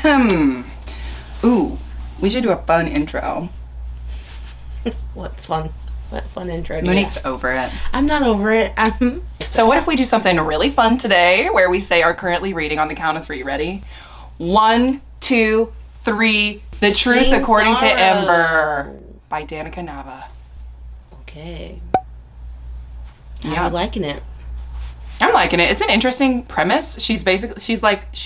Ooh, we should do a fun intro. What's fun? What fun intro? Monique's over it. I'm not over it. So what if we do something really fun today where we say our currently reading on the count of 3? Ready? 1, 2, 3. The Truth King According Sorrow. to Ember by Danica Nava. Okay. Yeah. I'm liking it. I'm liking it. It's an interesting premise. She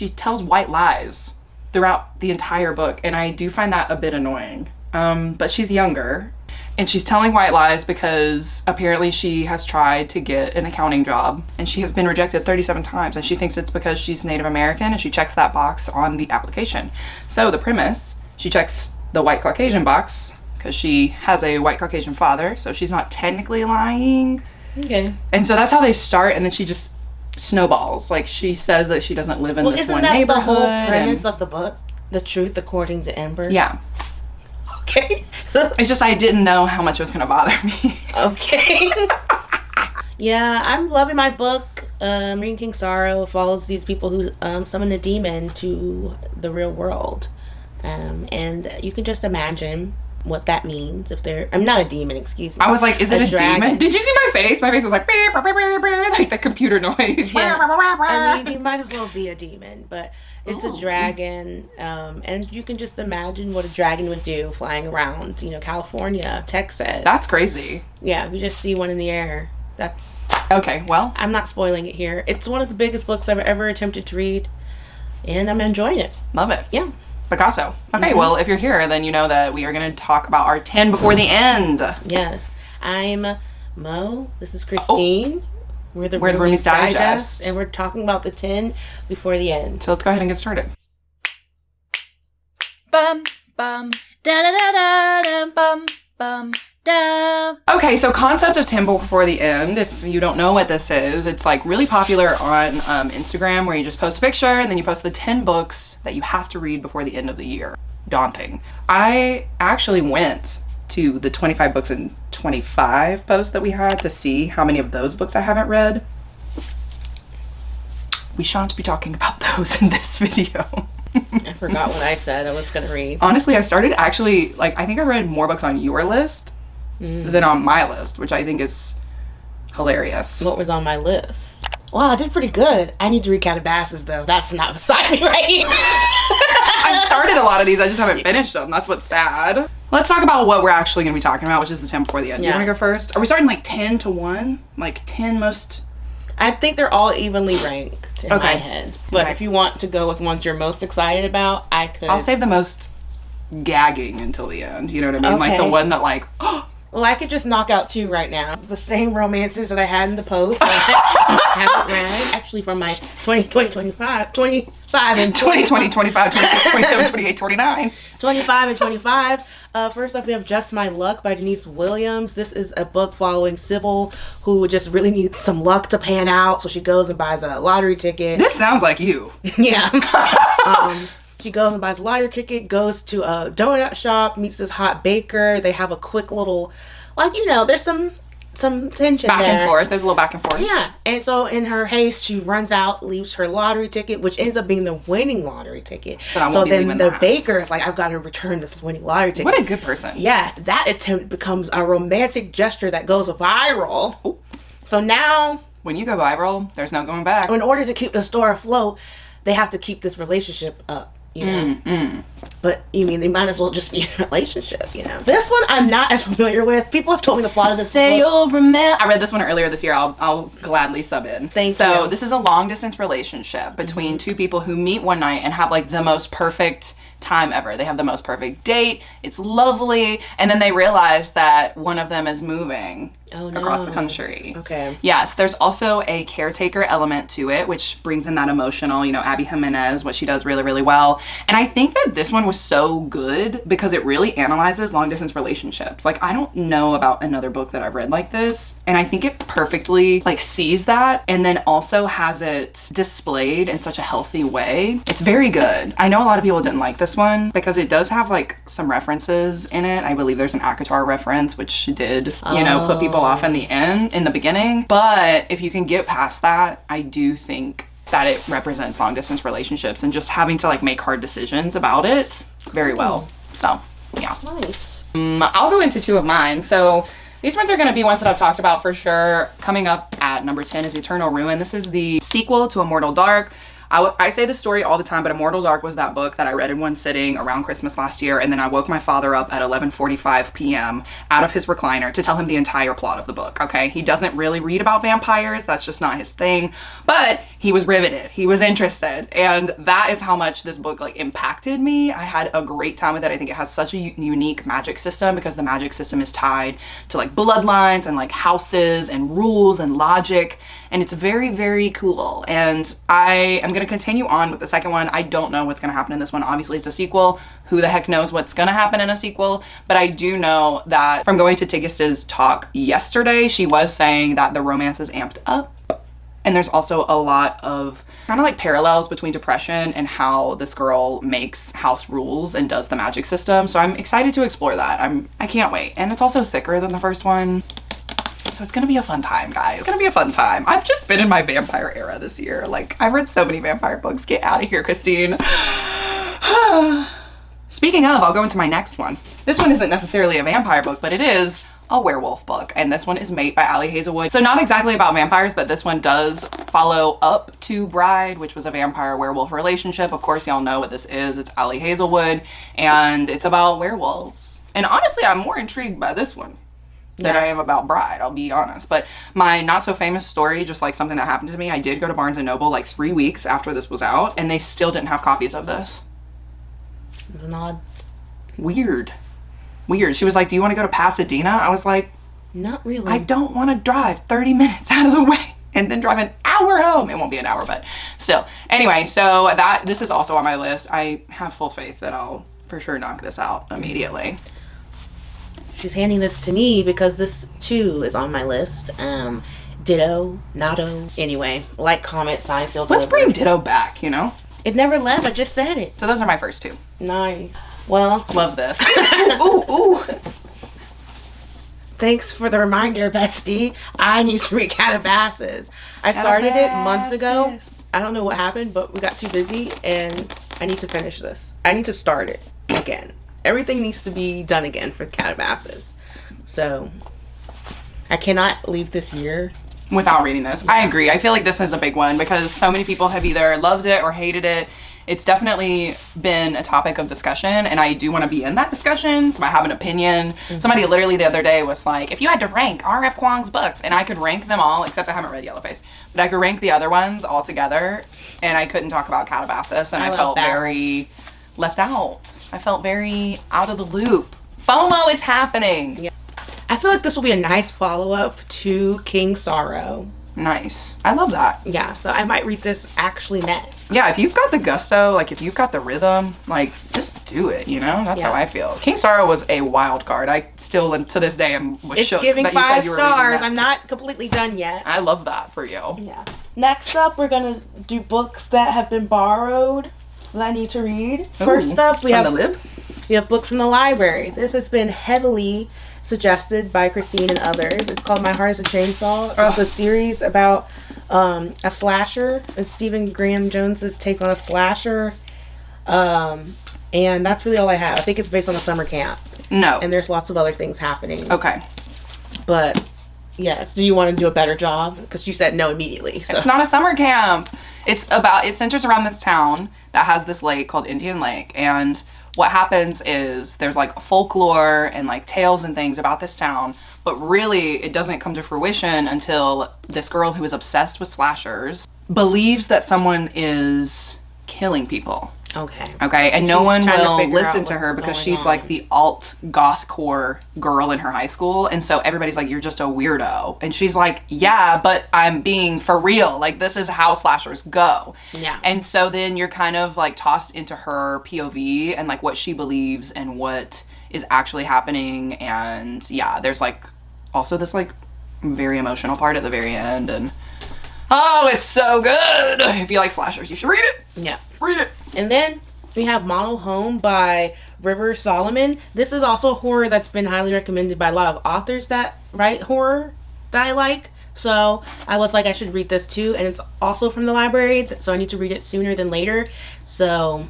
tells white lies throughout the entire book, and I do find that a bit annoying. But she's younger, and she's telling white lies because apparently she has tried to get an accounting job, and she has been rejected 37 times, and she thinks it's because she's Native American, and she checks that box on the application. So the premise, she checks the white Caucasian box because she has a white Caucasian father, so she's not technically lying. Okay. And so that's how they start, and then she just snowballs. Like, she says that she doesn't live in this one neighborhood. Isn't that the whole premise of the book? The Truth According to Ember? Yeah. Okay. So it's just I didn't know how much it was going to bother me. Okay. Yeah, I'm loving my book. Reading King Sorrow follows these people who summon a demon to the real world. And you can just imagine what that means if they're... I'm not a demon, excuse me. I was like, is it a dragon. demon? Did you see my face? My face was like, "Beep, beep, beep, beep, beep," like the computer noise. Yeah. I mean, you might as well be a demon, but it's Ooh. a dragon. And you can just imagine what a dragon would do flying around, California, Texas. That's crazy. Yeah, we just see one in the air. That's... Okay, well. I'm not spoiling it here. It's one of the biggest books I've ever attempted to read, and I'm enjoying it. Love it. Yeah. Picasso. Okay, well, if you're here, then you know that we are going to talk about our 10 before the end. Yes. I'm Mo. This is Christine. We're the Roomies Digest. And we're talking about the 10 before the end. So let's go ahead and get started. Bum, bum, Da da da da da bum bum da. Okay, so concept of 10 before the end, if you don't know what this is, it's like really popular on Instagram where you just post a picture and then you post the 10 books that you have to read before the end of the year. Daunting. I actually went to the 25 books in 25 posts that we had to see how many of those books I haven't read. We shan't be talking about those in this video. I forgot what I said I was going to read. Honestly, I started actually, I think I read more books on your list than on my list, which I think is hilarious. What was on my list? Wow, I did pretty good. I need to read Katabasis, though. That's not beside me right here. I started a lot of these, I just haven't finished them. That's what's sad. Let's talk about what we're actually going to be talking about, which is the 10 before the end. Yeah. You want to go first? Are we starting 10 to 1? 10 most... I think they're all evenly ranked in my head. But if you want to go with ones you're most excited about, I could... I'll save the most gagging until the end. You know what I mean? Okay. The one that Well, I could just knock out 2 right now. The same romances that I had in the post that I haven't read. Actually, from my 25 and 2020, 25, 26, 27, 28, 29. 25 and 25. First up, we have Just My Luck by Denise Williams. This is a book following Sybil, who just really needs some luck to pan out. So she goes and buys a lottery ticket. This sounds like you. Yeah. She goes and buys a lottery ticket, goes to a donut shop, meets this hot baker. They have a quick little, there's some tension Back there. and forth. There's a little back and forth. Yeah. And so in her haste, she runs out, leaves her lottery ticket, which ends up being the winning lottery ticket. So then the baker is like, I've got to return this winning lottery ticket. What a good person. Yeah. That attempt becomes a romantic gesture that goes viral. Ooh. So now... When you go viral, there's no going back. In order to keep the store afloat, they have to keep this relationship up. But they might as well just be in a relationship, This one I'm not as familiar with. People have told me the plot of this book. You'll remember. I read this one earlier this year. I'll gladly sub in. Thank you. So this is a long distance relationship between two people who meet one night and have the most perfect time ever. They have the most perfect date. It's lovely. And then they realize that one of them is moving across the country. Okay. Yes, there's also a caretaker element to it, which brings in that emotional, Abby Jimenez, what she does really, really well. And I think that this one was so good because it really analyzes long distance relationships. I don't know about another book that I've read like this. And I think it perfectly sees that and then also has it displayed in such a healthy way. It's very good. I know a lot of people didn't like this one because it does have some references in it. I believe there's an Akatar reference, which did, put people off in the beginning. But if you can get past that, I do think that it represents long distance relationships and just having to like make hard decisions about it very well. So yeah. Nice. I'll go into 2 of mine. So these ones are going to be ones that I've talked about for sure. Coming up at number 10 is Eternal Ruin. This is the sequel to Immortal Dark. I say this story all the time, but Immortal Dark was that book that I read in one sitting around Christmas last year, and then I woke my father up at 11:45 p.m. out of his recliner to tell him the entire plot of the book, okay? He doesn't really read about vampires. That's just not his thing, but he was riveted. He was interested, and that is how much this book like impacted me. I had a great time with it. I think it has such a unique magic system because the magic system is tied to like bloodlines and like houses and rules and logic, and it's very, very cool. And I am going to continue on with the second one. I don't know what's going to happen in this one. Obviously, it's a sequel. Who the heck knows what's going to happen in a sequel? But I do know that from going to Tigest's talk yesterday, she was saying that the romance is amped up. And there's also a lot of kind of like parallels between depression and how this girl makes house rules and does the magic system. So I'm excited to explore that. I can't wait. And it's also thicker than the first one. So it's gonna be a fun time, guys. It's gonna be a fun time. I've just been in my vampire era this year. Like, I've read so many vampire books. Get out of here, Christine. Speaking of, I'll go into my next one. This one isn't necessarily a vampire book, but it is a werewolf book. And this one is Mate by Hazelwood. So not exactly about vampires, but this one does follow up to Bride, which was a vampire werewolf relationship. Of course, y'all know what this is. It's Hazelwood, and it's about werewolves. And honestly, I'm more intrigued by this one than I am about Bride, I'll be honest. But my not so famous story, just like something that happened to me, I did go to Barnes & Noble like 3 weeks after this was out, and they still didn't have copies of this. Odd. Weird. She was like, do you want to go to Pasadena? I was like, not really. I don't want to drive 30 minutes out of the way and then drive an hour home. It won't be an hour, but still. Anyway, so this is also on my list. I have full faith that I'll for sure knock this out immediately. She's handing this to me because this too is on my list. Ditto, Natto. Anyway, like, comment, sign, seal, Let's deliver. bring Ditto back, you know? It never left. I just said it. So those are my first 2. Nice. Well, love this. Ooh. Thanks for the reminder, bestie. I need to read Katabasis. I started it months ago. I don't know what happened, but we got too busy, and I need to finish this. I need to start it again. Everything needs to be done again for Katabasis. So I cannot leave this year without reading this. Yeah. I agree. I feel like this is a big one because so many people have either loved it or hated it. It's definitely been a topic of discussion, and I do want to be in that discussion, so I have an opinion. Mm-hmm. Somebody literally the other day was like, if you had to rank R.F. Kuang's books, and I could rank them all, except I haven't read Yellowface, but I could rank the other ones all together, and I couldn't talk about Katabasis, and I felt very left out. I felt very out of the loop. FOMO is happening. Yeah. I feel like this will be a nice follow-up to King Sorrow. Nice. I love that. Yeah, so I might read this actually next. Yeah, if you've got the gusto, like if you've got the rhythm, like just do it, you know? That's how I feel. King Sorrow was a wild card. I still, to this day, was shook. It's giving that 5 you stars. I'm not completely done yet. I love that for you. Yeah. Next up, we're going to do books that have been borrowed that I need to read. Ooh, First up, we have the lib? We have books from the library. This has been heavily suggested by Christine and others. It's called My Heart is a Chainsaw. It's a series about a slasher. It's Stephen Graham Jones's take on a slasher. And that's really all I have. I think it's based on a summer camp. No. And there's lots of other things happening. Okay. But, yes. Do you want to do a better job? Because you said no immediately. So. It's not a summer camp. It centers around this town that has this lake called Indian Lake. And what happens is there's like folklore and like tales and things about this town, but really it doesn't come to fruition until this girl who is obsessed with slashers believes that someone is killing people. Okay, and no one will listen to her because she's like the alt goth core girl in her high school, and so everybody's like, you're just a weirdo, and she's like, yeah, but I'm being for real, like this is how slashers go. Yeah. And so then you're kind of like tossed into her POV and like what she believes and what is actually happening, and yeah, there's like also this like very emotional part at the very end, and oh, it's so good. If you like slashers, you should read it. Yeah. Read it. And then we have Model Home by River Solomon. This is also a horror that's been highly recommended by a lot of authors that write horror that I like. So I was like, I should read this too. And it's also from the library, so I need to read it sooner than later. So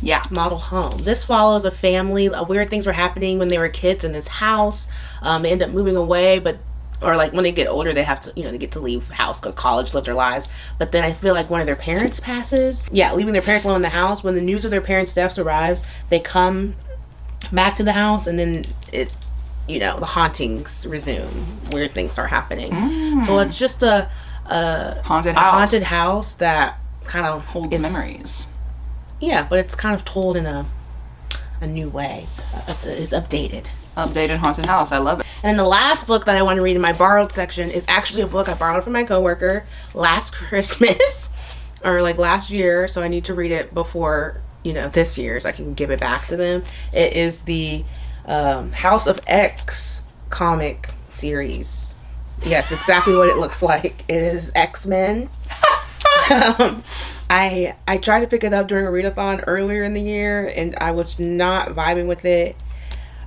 yeah. Model home. This follows a family. Weird things were happening when they were kids in this house. They end up moving away, or like when they get older, they have to, they get to leave house, go to college, live their lives. But then I feel like one of their parents passes. Yeah, leaving their parents alone in the house. When the news of their parents' deaths arrives, they come back to the house, and then the hauntings resume. Weird things start happening. So it's just a haunted house that kind of holds memories. Yeah, but it's kind of told in a new way. So it's updated. Updated haunted house. I love it. And the last book that I want to read in my borrowed section is actually a book I borrowed from my coworker last Christmas or like last year. So I need to read it before, this year so I can give it back to them. It is the House of X comic series. Yes, exactly what it looks like. It is X-Men. I tried to pick it up during a readathon earlier in the year and I was not vibing with it.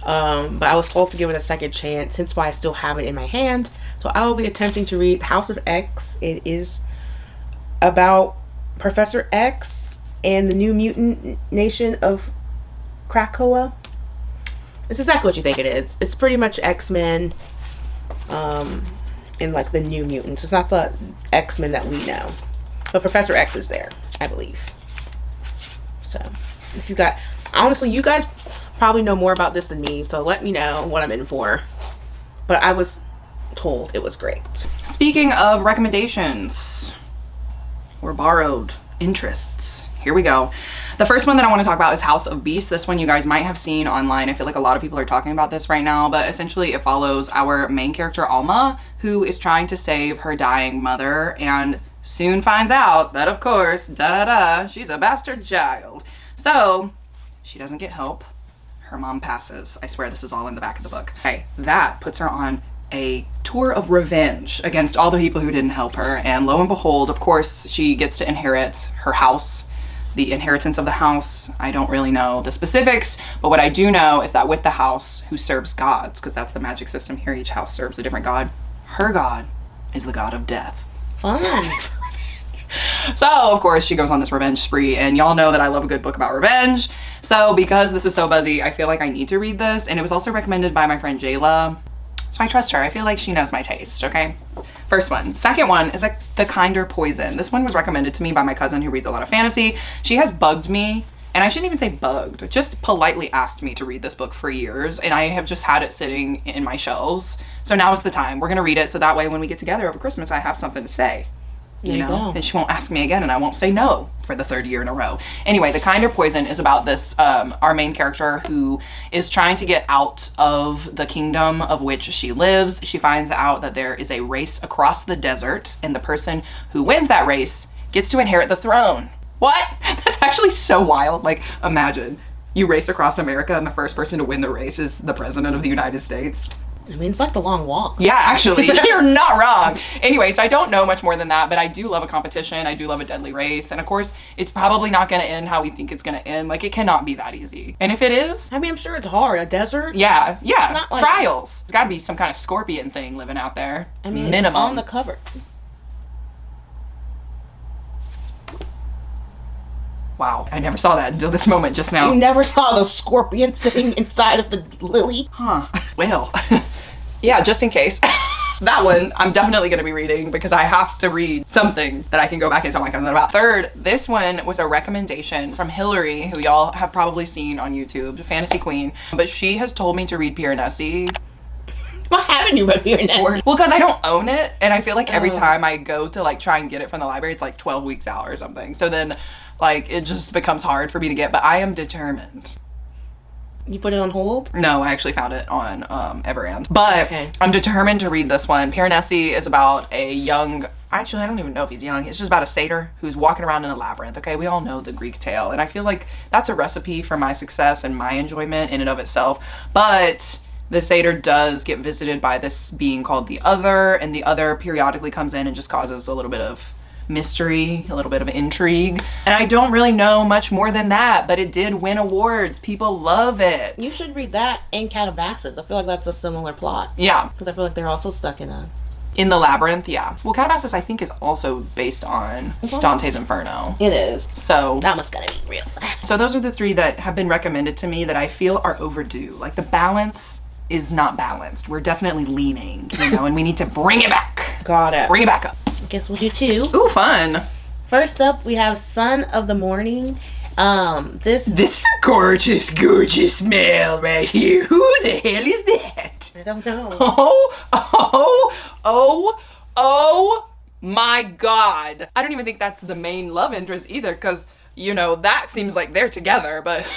But I was told to give it a second chance, hence why I still have it in my hand. So I will be attempting to read House of X. It is about Professor X and the new mutant nation of Krakoa. It's exactly what you think it is. It's pretty much X-Men and like the new mutants. It's not the X-Men that we know. But Professor X is there, I believe. So if you got... Honestly, you guys probably know more about this than me, so let me know what I'm in for. But I was told it was great. Speaking of recommendations or borrowed interests, here we go. The first one that I want to talk about is House of Beasts. This one you guys might have seen online. I feel like a lot of people are talking about this right now, but essentially it follows our main character Alma, who is trying to save her dying mother and soon finds out that, of course, she's a bastard child. So she doesn't get help. Her mom passes. I swear this is all in the back of the book. Okay, that puts her on a tour of revenge against all the people who didn't help her. And lo and behold, of course, she gets to inherit her house, the inheritance of the house. I don't really know the specifics, but what I do know is that with the house who serves gods, because that's the magic system here, each house serves a different god. Her god is the god of death. Fun. So, of course, she goes on this revenge spree, and y'all know that I love a good book about revenge. So, because this is so buzzy, I feel like I need to read this, and it was also recommended by my friend Jayla. So I trust her. I feel like she knows my taste, okay? First one. Second one is like The Kinder Poison. This one was recommended to me by my cousin who reads a lot of fantasy. She has bugged me, and I shouldn't even say bugged, just politely asked me to read this book for years, and I have just had it sitting in my shelves. So now is the time. We're gonna read it so that way when we get together over Christmas, I have something to say. You know, and she won't ask me again and I won't say no for the third year in a row. Anyway, The Kinder Poison is about this, our main character who is trying to get out of the kingdom of which she lives. She finds out that there is a race across the desert and the person who wins that race gets to inherit the throne. What? That's actually so wild. Like, imagine you race across America and the first person to win the race is the president of the United States. I mean, it's like The Long Walk. Yeah, actually, you're not wrong. Anyway, so I don't know much more than that, but I do love a competition. I do love a deadly race. And of course, it's probably not going to end how we think it's going to end. Like, it cannot be that easy. And if it is... I mean, I'm sure it's hard. A desert? Yeah. Like, trials. There's got to be some kind of scorpion thing living out there. I mean, minimum. It's on the cover. Wow, I never saw that until this moment just now. You never saw the scorpion sitting inside of the lily? Huh. Well, yeah, just in case. That one I'm definitely going to be reading because I have to read something that I can go back and tell my cousin about. Third, this one was a recommendation from Hillary, who y'all have probably seen on YouTube, Fantasy Queen, but she has told me to read Piranesi. Why haven't you read Piranesi? Well, because I don't own it, and I feel like every time I go to like try and get it from the library, it's like 12 weeks out or something. So then like it just becomes hard for me to get, but I am determined. You put it on hold? No, I actually found it on Everand. But okay. I'm determined to read this one. Piranesi is about a young, actually I don't even know if he's young, it's just about a satyr who's walking around in a labyrinth, okay? We all know the Greek tale, and I feel like that's a recipe for my success and my enjoyment in and of itself. But the satyr does get visited by this being called the Other, and the Other periodically comes in and just causes a little bit of mystery, a little bit of intrigue. And I don't really know much more than that, but it did win awards. People love it. You should read that and Katabasis. I feel like that's a similar plot. Yeah. Because I feel like they're also stuck in a In the Labyrinth, yeah. Well, Katabasis, I think, is also based on Dante's Inferno. It is. So that one's gonna be real fast. So those are the 3 that have been recommended to me that I feel are overdue. Like the balance is not balanced. We're definitely leaning, you know, and we need to bring it back. Got it. Bring it back up. I guess we'll do 2. Ooh, fun. First up, we have Son of the Morning. This is a gorgeous, gorgeous male right here. Who the hell is that? I don't know. Oh my God. I don't even think that's the main love interest either, because, you know, that seems like they're together, but...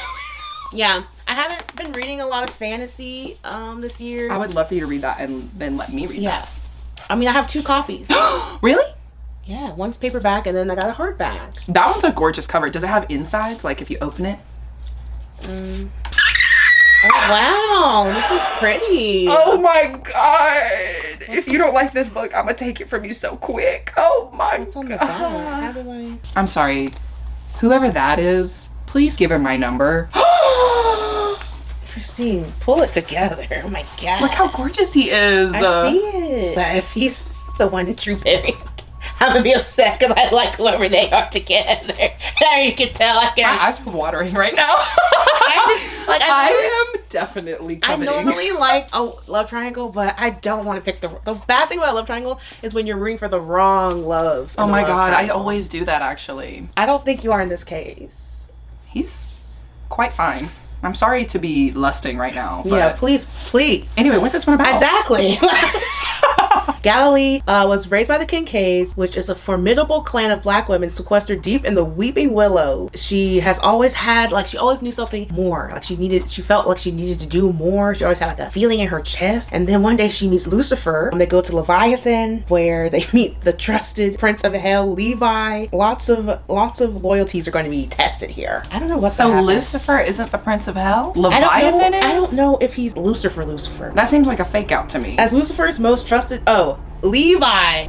Yeah, I haven't been reading a lot of fantasy this year. I would love for you to read that and then let me read that. I mean, I have 2 copies. Really? Yeah, one's paperback and then I got a hardback. That one's a gorgeous cover. Does it have insides, like if you open it? Oh, wow. This is pretty. Oh my God. If you don't like this book, I'm going to take it from you so quick. Oh my What's on the God. back? How do I... I'm sorry. Whoever that is, please give her my number. Christine, pull it together. Oh my God. Look how gorgeous he is. I see it. But if he's the one true pairing, I'm gonna be upset because I like whoever they are together. Now you can tell I can. My eyes are watering right now. I am definitely coveting. I normally like a love triangle, but I don't want to pick the bad thing about love triangle is when you're rooting for the wrong love. Oh my God, triangle. I always do that actually. I don't think you are in this case. He's quite fine. I'm sorry to be lusting right now. But... Yeah, please. Anyway, what's this one about? Exactly. Galilee was raised by the Kincaids, which is a formidable clan of black women sequestered deep in the Weeping Willow. She has always had, she always knew something more. She felt like she needed to do more. She always had a feeling in her chest. And then one day she meets Lucifer. They go to Leviathan, where they meet the trusted Prince of Hell, Levi. Lots of loyalties are going to be tested here. I don't know what. So Lucifer isn't the Prince of Hell? Leviathan is? I don't know if he's Lucifer. That seems like a fake out to me. As Lucifer's most trusted. Levi.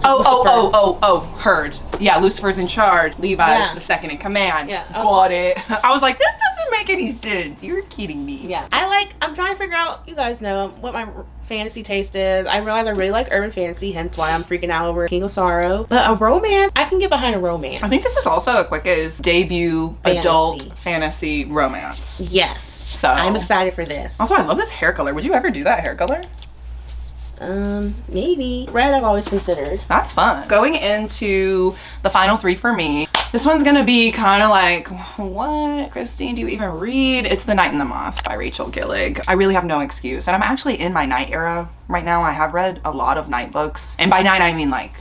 Heard. Yeah, Lucifer's in charge. Levi's the second in command. Yeah. Got it. I was like, this doesn't make any sense. You're kidding me. Yeah. I'm trying to figure out, you guys know, what my fantasy taste is. I realize I really like urban fantasy, hence why I'm freaking out over King of Sorrow. But a romance, I can get behind a romance. I think this is also Aquika's debut adult fantasy romance. Yes. So I'm excited for this. Also, I love this hair color. Would you ever do that hair color? Maybe. Red I've always considered. That's fun. Going into the final 3 for me, this one's gonna be kind of like, what, Christine, do you even read? It's The Night and the Moth by Rachel Gillig. I really have no excuse. And I'm actually in my night era right now. I have read a lot of night books. And by night, I mean like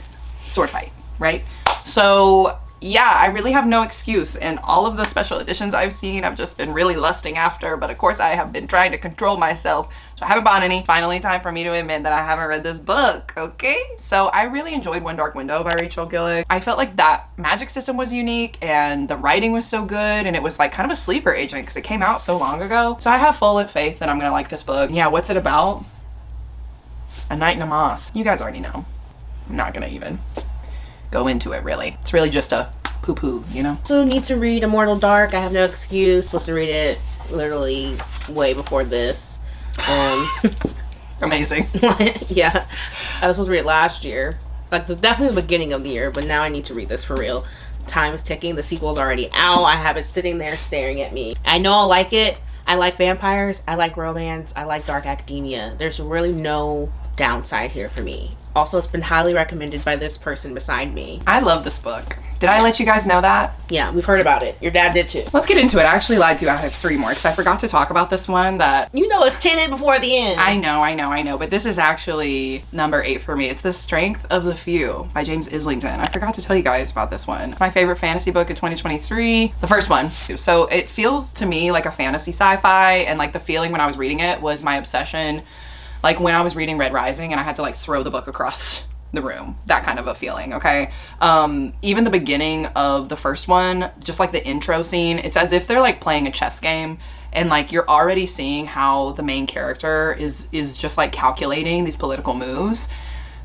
sword fight, right? So yeah, I really have no excuse. And all of the special editions I've seen, I've just been really lusting after. But of course, I have been trying to control myself. So I haven't bought any. Finally, time for me to admit that I haven't read this book, okay? So I really enjoyed One Dark Window by Rachel Gillig. I felt like that magic system was unique and the writing was so good, and it was like kind of a sleeper agent because it came out so long ago. So I have full faith that I'm gonna like this book. Yeah, what's it about? A Night and a Moth. You guys already know. I'm not gonna even go into it really. It's really just a poo-poo, you know? So need to read Immortal Dark. I have no excuse. Supposed to read it literally way before this. Amazing. Yeah, I was supposed to read it last year, definitely the beginning of the year, but now I need to read this for real. Time is ticking. The sequel's already out. I have it sitting there staring at me. I know I'll like it. I like vampires. I like romance. I like dark academia. There's really no downside here for me. Also, it's been highly recommended by this person beside me. I love this book. Did I let you guys know that? Yeah, we've heard about it. Your dad did too. Let's get into it. I actually lied to you. I have 3 more because I forgot to talk about this one that... You know it's 10 in before the end. I know. But this is actually number 8 for me. It's The Strength of the Few by James Islington. I forgot to tell you guys about this one. My favorite fantasy book of 2023. The first one. So it feels to me like a fantasy sci-fi, and like the feeling when I was reading it was my obsession. Like when I was reading Red Rising and I had to like throw the book across the room, that kind of a feeling, okay? Even the beginning of the first one, just like the intro scene, it's as if they're like playing a chess game, and like you're already seeing how the main character is just like calculating these political moves.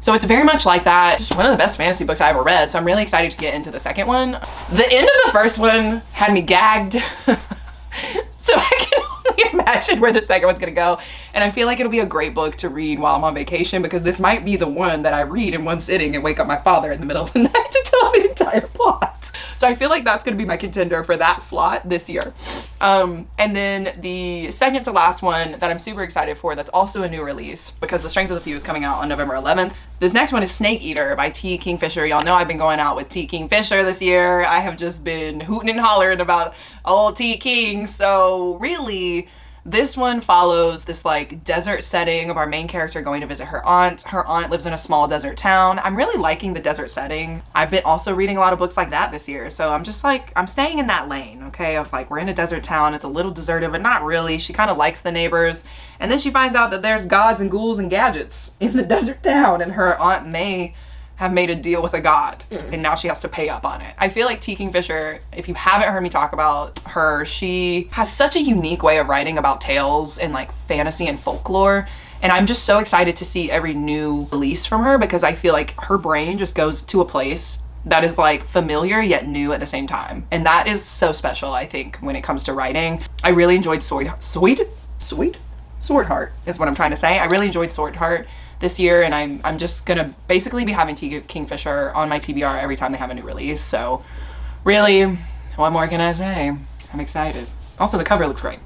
So it's very much like that. Just one of the best fantasy books I ever read, so I'm really excited to get into the second one. The end of the first one had me gagged. So I can only imagine where the second one's gonna go. And I feel like it'll be a great book to read while I'm on vacation, because this might be the one that I read in one sitting and wake up my father in the middle of the night to tell the entire plot. So I feel like that's gonna be my contender for that slot this year. And then the second to last one that I'm super excited for, that's also a new release, because The Strength of the Few is coming out on November 11th. This next one is Snake Eater by T. Kingfisher. Y'all know I've been going out with T. Kingfisher this year. I have just been hooting and hollering about old T. King. So really, this one follows this like desert setting of our main character going to visit her aunt. Her aunt lives in a small desert town. I'm really liking the desert setting. I've been also reading a lot of books like that this year. So I'm just like, I'm staying in that lane, okay? Of like, we're in a desert town. It's a little deserted, but not really. She kind of likes the neighbors. And then she finds out that there's gods and ghouls and gadgets in the desert town, and her aunt may have made a deal with a god, and now she has to pay up on it. I feel like T. Kingfisher, if you haven't heard me talk about her, she has such a unique way of writing about tales and like fantasy and folklore. And I'm just so excited to see every new release from her, because I feel like her brain just goes to a place that is like familiar yet new at the same time. And that is so special, I think, when it comes to writing. I really enjoyed Swordheart is what I'm trying to say. I really enjoyed Swordheart this year, and I'm just gonna basically be having T. Kingfisher on my TBR every time they have a new release. So really, what more can I say? I'm excited. Also, the cover looks great.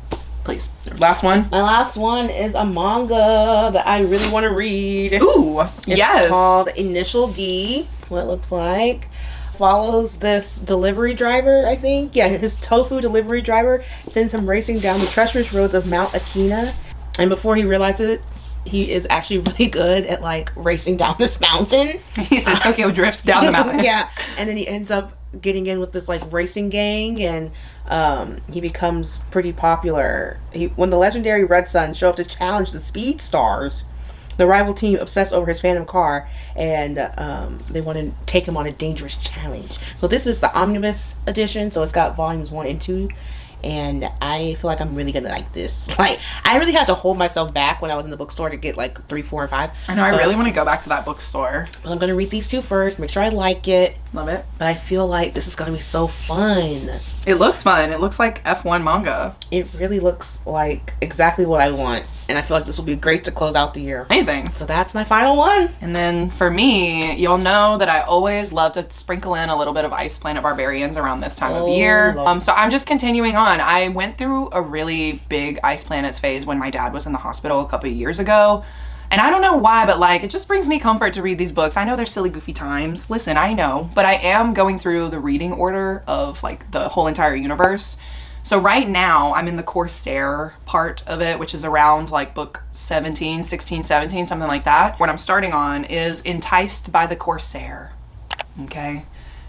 Please. Last one. My last one is a manga that I really want to read. Ooh, yes. It's called Initial D. What it looks like. Follows this delivery driver, I think. Yeah, his tofu delivery driver sends him racing down the treacherous roads of Mount Akina. And before he realizes it, he is actually really good at like racing down this mountain. He said Tokyo Drift down the mountain. Yeah. And then he ends up getting in with this like racing gang, and he becomes pretty popular. When the legendary Red Suns show up to challenge the Speed Stars, the rival team obsess over his phantom car, and they want to take him on a dangerous challenge. So this is the omnibus edition, so it's got volumes 1 and 2. And I feel like I'm really gonna like this. Like, I really had to hold myself back when I was in the bookstore to get like 3, 4, and 5. I know, I really want to go back to that bookstore. But I'm gonna read these 2 first, make sure I like it. Love it. But I feel like this is gonna be so fun. It looks fun. It looks like F1 manga. It really looks like exactly what I want. And I feel like this will be great to close out the year. Amazing. So that's my final one. And then for me, you'll know that I always love to sprinkle in a little bit of Ice Planet Barbarians around this time of year. So I'm just continuing on. I went through a really big Ice Planets phase when my dad was in the hospital a couple of years ago. And I don't know why, but like, it just brings me comfort to read these books. I know they're silly, goofy times. Listen, I know, but I am going through the reading order of like the whole entire universe. So right now I'm in the Corsair part of it, which is around like book 17, 16, 17, something like that. What I'm starting on is Enticed by the Corsair. Okay.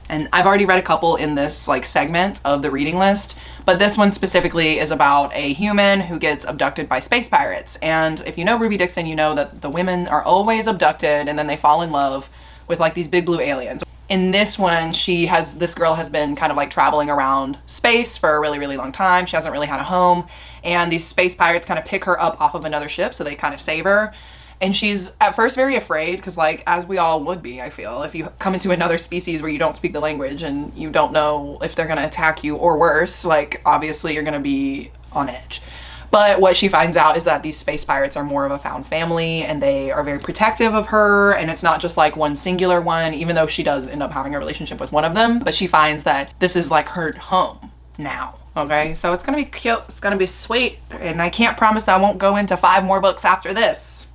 And I've already read a couple in this like segment of the reading list, but this one specifically is about a human who gets abducted by space pirates. And if you know Ruby Dixon, you know that the women are always abducted and then they fall in love with like these big blue aliens. In this one, this girl has been kind of like traveling around space for a really, really long time. She hasn't really had a home, and these space pirates kind of pick her up off of another ship, so they kind of save her. And she's at first very afraid, because like, as we all would be, I feel, if you come into another species where you don't speak the language and you don't know if they're gonna attack you or worse, like obviously you're gonna be on edge. But what she finds out is that these space pirates are more of a found family, and they are very protective of her, and it's not just like one singular one, even though she does end up having a relationship with one of them. But she finds that this is like her home now. Okay, so it's gonna be cute, it's gonna be sweet, and I can't promise that I won't go into 5 more books after this.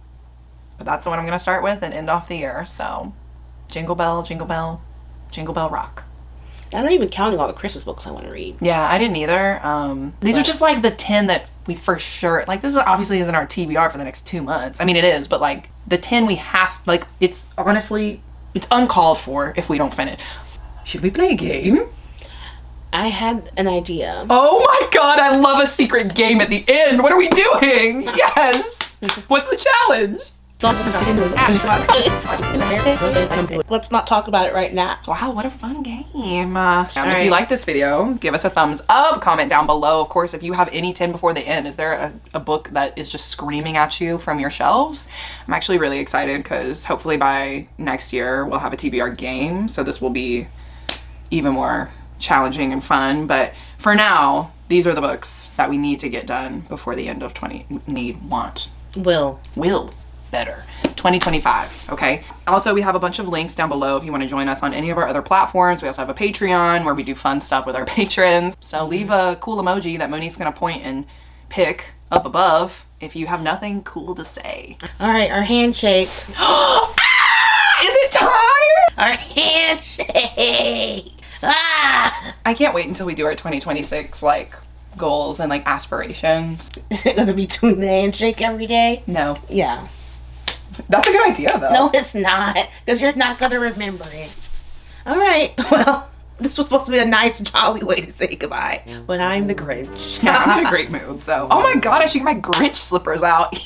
But that's the one I'm gonna start with and end off the year. So jingle bell, jingle bell, jingle bell rock. I'm not even counting all the Christmas books I want to read. Yeah, I didn't either. These are just like the 10 that we for sure, like this obviously isn't our TBR for the next 2 months. I mean, it is, but like the 10 we have, like it's honestly, it's uncalled for if we don't finish. Should we play a game? I had an idea. Oh my God, I love a secret game at the end. What are we doing? Yes. What's the challenge? Let's not talk about it right now. Wow, what a fun game. If you like this video, give us a thumbs up, comment down below. Of course, if you have any 10 before the end, is there a book that is just screaming at you from your shelves? I'm actually really excited because hopefully by next year we'll have a TBR game. So this will be even more challenging and fun. But for now, these are the books that we need to get done before the end of 2025. Okay. Also, we have a bunch of links down below if you want to join us on any of our other platforms. We also have a Patreon where we do fun stuff with our patrons. So leave a cool emoji that Monique's going to point and pick up above if you have nothing cool to say. All right, our handshake. Is it time? Our handshake. Ah! I can't wait until we do our 2026 like goals and like aspirations. Is it gonna be doing the handshake every day? No. Yeah. That's a good idea though. No, it's not, because you're not gonna remember it. All right. Well, this was supposed to be a nice, jolly way to say goodbye, but I'm the Grinch. Yeah, I'm in a great mood. So, oh my god, I should get my Grinch slippers out.